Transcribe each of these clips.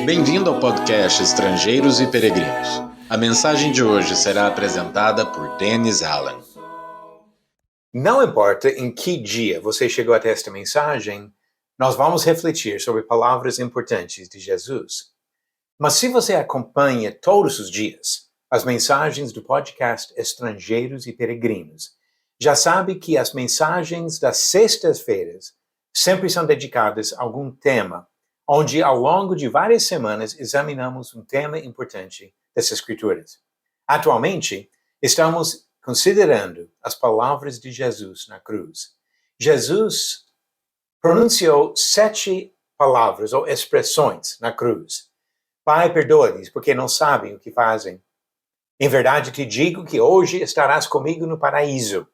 Bem-vindo ao podcast Estrangeiros e Peregrinos. A mensagem de hoje será apresentada por Dennis Allen. Não importa em que dia você chegou até esta mensagem, nós vamos refletir sobre palavras importantes de Jesus. Mas se você acompanha todos os dias as mensagens do podcast Estrangeiros e Peregrinos, já sabe que as mensagens das sextas-feiras sempre são dedicadas a algum tema, onde ao longo de várias semanas examinamos um tema importante das Escrituras. Atualmente, estamos considerando as palavras de Jesus na cruz. Jesus pronunciou 7 palavras ou expressões na cruz. Pai, perdoa-lhes, porque não sabem o que fazem. Em verdade te digo que hoje estarás comigo no paraíso.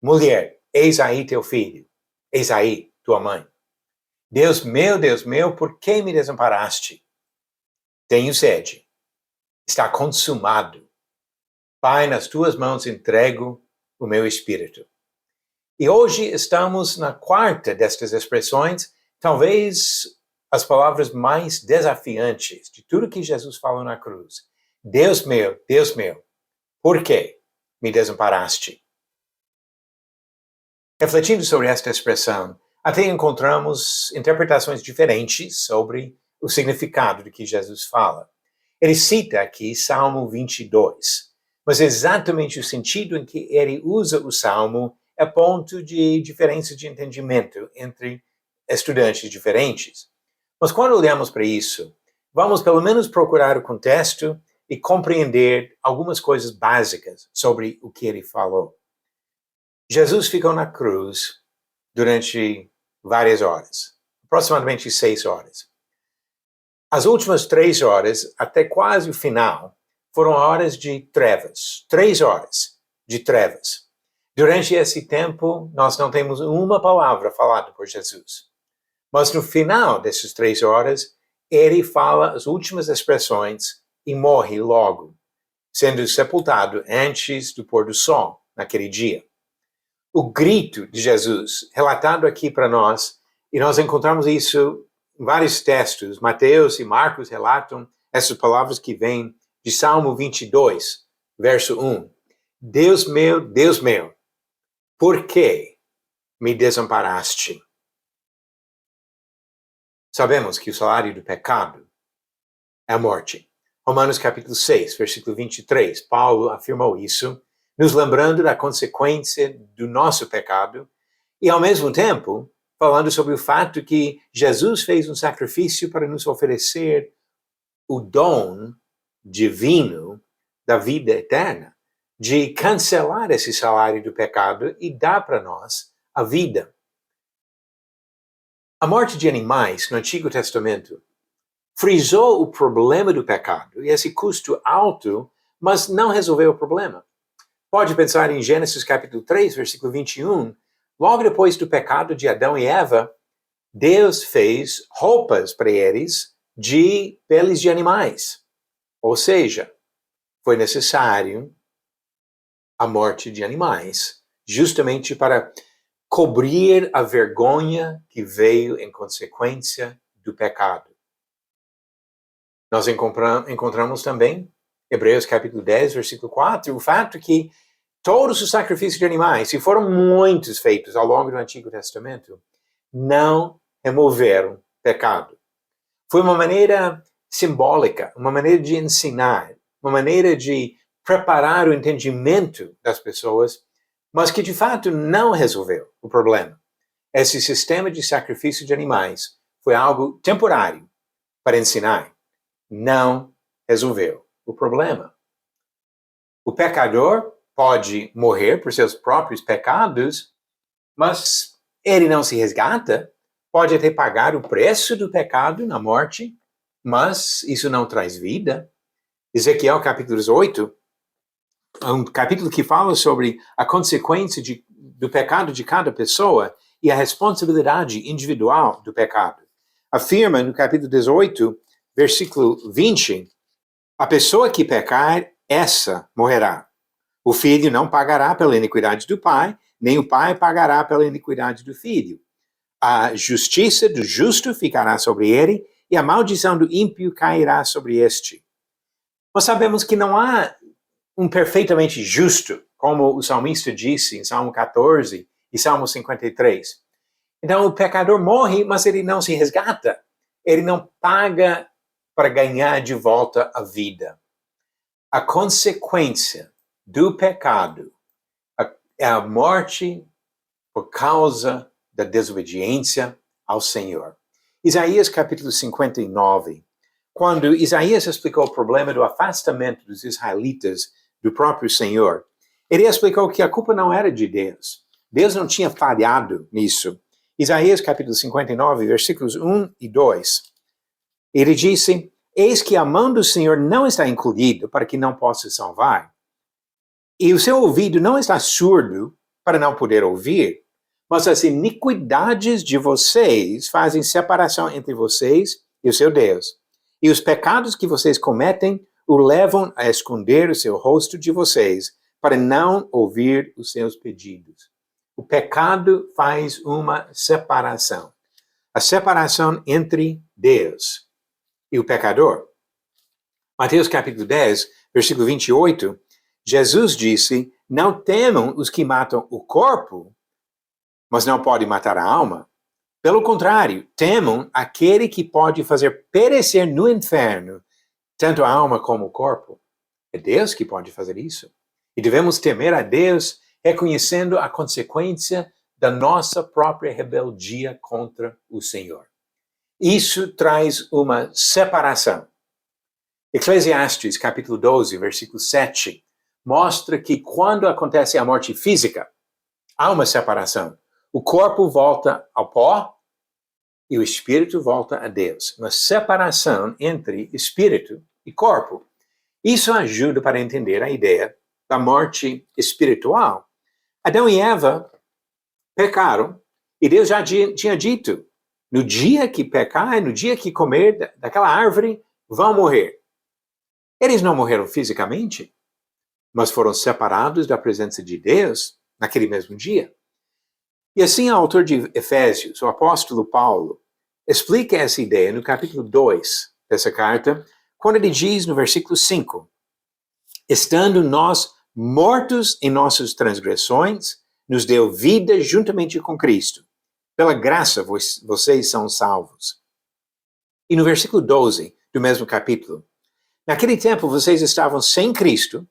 Mulher, eis aí teu filho. Eis aí tua mãe. Deus meu, por que me desamparaste? Tenho sede. Está consumado. Pai, nas tuas mãos entrego o meu espírito. E hoje estamos na 4ª destas expressões, talvez as palavras mais desafiantes de tudo que Jesus falou na cruz. Deus meu, por que me desamparaste? Refletindo sobre esta expressão, até encontramos interpretações diferentes sobre o significado do que Jesus fala. Ele cita aqui Salmo 22, mas exatamente o sentido em que ele usa o Salmo é ponto de diferença de entendimento entre estudantes diferentes. Mas quando olhamos para isso, vamos pelo menos procurar o contexto e compreender algumas coisas básicas sobre o que ele falou. Jesus ficou na cruz durante várias horas, aproximadamente 6 horas. As últimas 3 horas, até quase o final, foram horas de trevas, 3 horas de trevas. Durante esse tempo, nós não temos uma palavra falada por Jesus. Mas no final dessas 3 horas, ele fala as últimas expressões e morre logo, sendo sepultado antes do pôr do sol, naquele dia. O grito de Jesus, relatado aqui para nós, e nós encontramos isso em vários textos, Mateus e Marcos relatam essas palavras que vêm de Salmo 22, verso 1. Deus meu, por que me desamparaste? Sabemos que o salário do pecado é a morte. Romanos capítulo 6, versículo 23, Paulo afirmou isso, nos lembrando da consequência do nosso pecado e, ao mesmo tempo, falando sobre o fato que Jesus fez um sacrifício para nos oferecer o dom divino da vida eterna, de cancelar esse salário do pecado e dar para nós a vida. A morte de animais no Antigo Testamento frisou o problema do pecado e esse custo alto, mas não resolveu o problema. Pode pensar em Gênesis capítulo 3, versículo 21, logo depois do pecado de Adão e Eva, Deus fez roupas para eles de peles de animais. Ou seja, foi necessário a morte de animais, justamente para cobrir a vergonha que veio em consequência do pecado. Nós encontramos também, Hebreus capítulo 10, versículo 4, o fato que todos os sacrifícios de animais, e foram muitos feitos ao longo do Antigo Testamento, não removeram pecado. Foi uma maneira simbólica, uma maneira de ensinar, uma maneira de preparar o entendimento das pessoas, mas que de fato não resolveu o problema. Esse sistema de sacrifício de animais foi algo temporário para ensinar, não resolveu o problema. O pecador pode morrer por seus próprios pecados, mas ele não se resgata, pode até pagar o preço do pecado na morte, mas isso não traz vida. Ezequiel capítulo 18, um capítulo que fala sobre a consequência do pecado de cada pessoa e a responsabilidade individual do pecado. Afirma no capítulo 18, versículo 20, a pessoa que pecar, essa morrerá. O filho não pagará pela iniquidade do pai, nem o pai pagará pela iniquidade do filho. A justiça do justo ficará sobre ele, e a maldição do ímpio cairá sobre este. Nós sabemos que não há um perfeitamente justo, como o salmista disse em Salmo 14 e Salmo 53. Então o pecador morre, mas ele não se resgata. Ele não paga para ganhar de volta a vida. A consequência do pecado é a morte por causa da desobediência ao Senhor. Isaías capítulo 59, quando Isaías explicou o problema do afastamento dos israelitas do próprio Senhor, ele explicou que a culpa não era de Deus. Deus não tinha falhado nisso. Isaías capítulo 59, versículos 1 e 2, ele disse: eis que a mão do Senhor não está encolhida para que não possa salvar, e o seu ouvido não está surdo para não poder ouvir, mas as iniquidades de vocês fazem separação entre vocês e o seu Deus. E os pecados que vocês cometem o levam a esconder o seu rosto de vocês, para não ouvir os seus pedidos. O pecado faz uma separação. A separação entre Deus e o pecador. Mateus capítulo 10, versículo 28, Jesus disse: não temam os que matam o corpo, mas não podem matar a alma. Pelo contrário, temam aquele que pode fazer perecer no inferno tanto a alma como o corpo. É Deus que pode fazer isso. E devemos temer a Deus, reconhecendo a consequência da nossa própria rebeldia contra o Senhor. Isso traz uma separação. Eclesiastes capítulo 12, versículo 7, mostra que quando acontece a morte física, há uma separação. O corpo volta ao pó e o espírito volta a Deus. Uma separação entre espírito e corpo. Isso ajuda para entender a ideia da morte espiritual. Adão e Eva pecaram e Deus já tinha dito: no dia que pecar, no dia que comer daquela árvore, vão morrer. Eles não morreram fisicamente, mas foram separados da presença de Deus naquele mesmo dia. E assim o autor de Efésios, o apóstolo Paulo, explica essa ideia no capítulo 2 dessa carta, quando ele diz no versículo 5, estando nós mortos em nossas transgressões, nos deu vida juntamente com Cristo. Pela graça vocês são salvos. E no versículo 12 do mesmo capítulo, naquele tempo vocês estavam sem Cristo,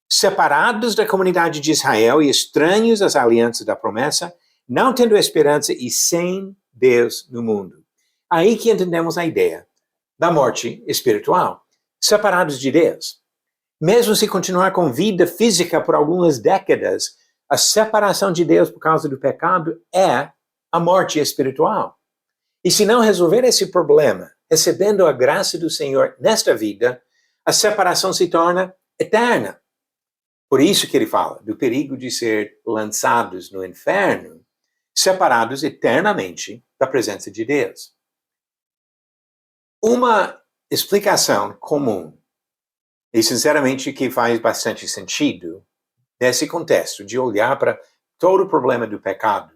separados da comunidade de Israel e estranhos às alianças da promessa, não tendo esperança e sem Deus no mundo. Aí que entendemos a ideia da morte espiritual, separados de Deus. Mesmo se continuar com vida física por algumas décadas, a separação de Deus por causa do pecado é a morte espiritual. E se não resolver esse problema, recebendo a graça do Senhor nesta vida, a separação se torna eterna. Por isso que ele fala do perigo de ser lançados no inferno, separados eternamente da presença de Deus. Uma explicação comum, e sinceramente que faz bastante sentido, nesse contexto de olhar para todo o problema do pecado,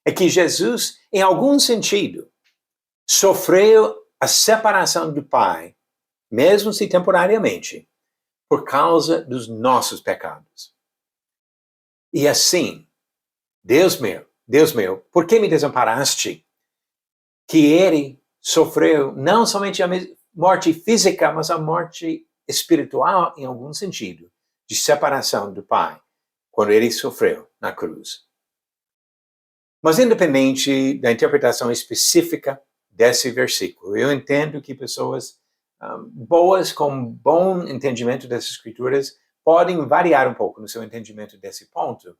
é que Jesus, em algum sentido, sofreu a separação do Pai, mesmo se temporariamente, por causa dos nossos pecados. E assim, Deus meu, por que me desamparaste? Que ele sofreu não somente a morte física, mas a morte espiritual, em algum sentido, de separação do Pai, quando ele sofreu na cruz. Mas independente da interpretação específica desse versículo, eu entendo que pessoas boas, com bom entendimento dessas escrituras, podem variar um pouco no seu entendimento desse ponto.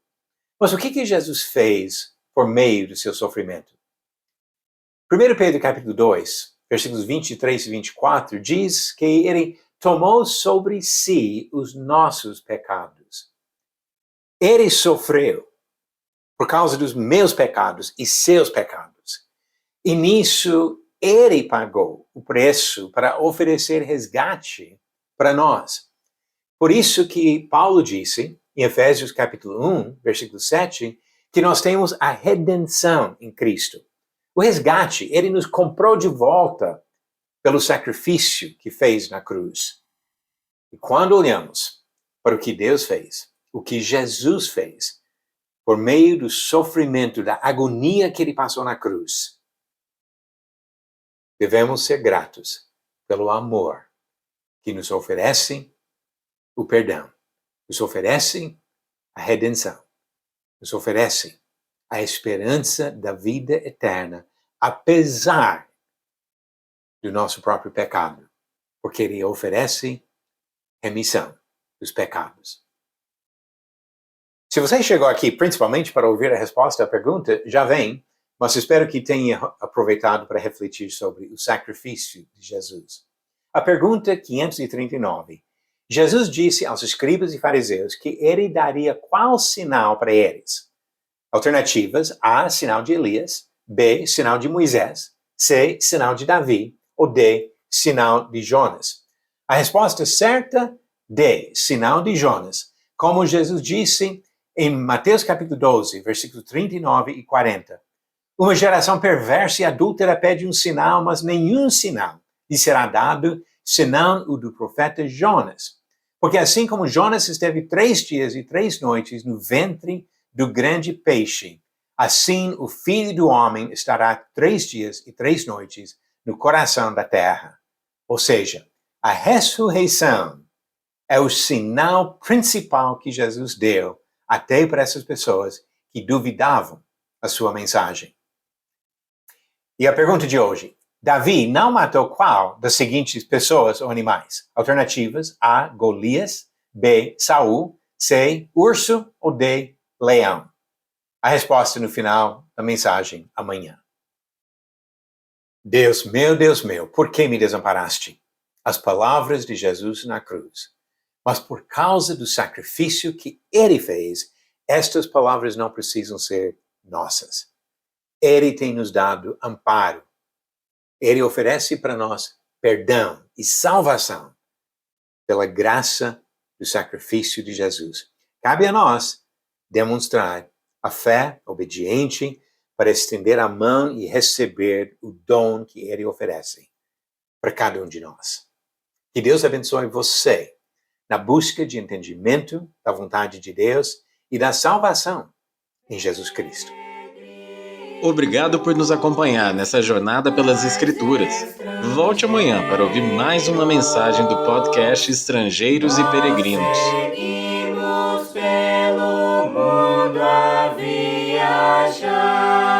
Mas o que Jesus fez por meio do seu sofrimento? 1 Pedro capítulo 2, versículos 23 e 24, diz que ele tomou sobre si os nossos pecados. Ele sofreu por causa dos meus pecados e seus pecados. E nisso ele pagou o preço para oferecer resgate para nós. Por isso que Paulo disse, em Efésios capítulo 1, versículo 7, que nós temos a redenção em Cristo. O resgate, ele nos comprou de volta pelo sacrifício que fez na cruz. E quando olhamos para o que Deus fez, o que Jesus fez, por meio do sofrimento, da agonia que ele passou na cruz, devemos ser gratos pelo amor que nos oferece o perdão, nos oferece a redenção, nos oferece a esperança da vida eterna, apesar do nosso próprio pecado, porque ele oferece remissão dos pecados. Se você chegou aqui principalmente para ouvir a resposta à pergunta, já vem, mas espero que tenha aproveitado para refletir sobre o sacrifício de Jesus. A pergunta 539. Jesus disse aos escribas e fariseus que ele daria qual sinal para eles? Alternativas: A, sinal de Elias; B, sinal de Moisés; C, sinal de Davi; ou D, sinal de Jonas. A resposta certa: D, sinal de Jonas. Como Jesus disse em Mateus capítulo 12, versículos 39 e 40. Uma geração perversa e adúltera pede um sinal, mas nenhum sinal lhe será dado, senão o do profeta Jonas. Porque assim como Jonas esteve 3 dias e 3 noites no ventre do grande peixe, assim o Filho do Homem estará 3 dias e 3 noites no coração da terra. Ou seja, a ressurreição é o sinal principal que Jesus deu até para essas pessoas que duvidavam a sua mensagem. E a pergunta de hoje: Davi não matou qual das seguintes pessoas ou animais? Alternativas: A, Golias; B, Saul; C, urso; ou D, leão. A resposta no final da mensagem amanhã. Deus meu, por que me desamparaste? As palavras de Jesus na cruz. Mas por causa do sacrifício que ele fez, estas palavras não precisam ser nossas. Ele tem nos dado amparo. Ele oferece para nós perdão e salvação pela graça do sacrifício de Jesus. Cabe a nós demonstrar a fé obediente para estender a mão e receber o dom que ele oferece para cada um de nós. Que Deus abençoe você na busca de entendimento da vontade de Deus e da salvação em Jesus Cristo. Obrigado por nos acompanhar nessa jornada pelas Escrituras. Volte amanhã para ouvir mais uma mensagem do podcast Estrangeiros e Peregrinos. Seguimos pelo mundo a viajar.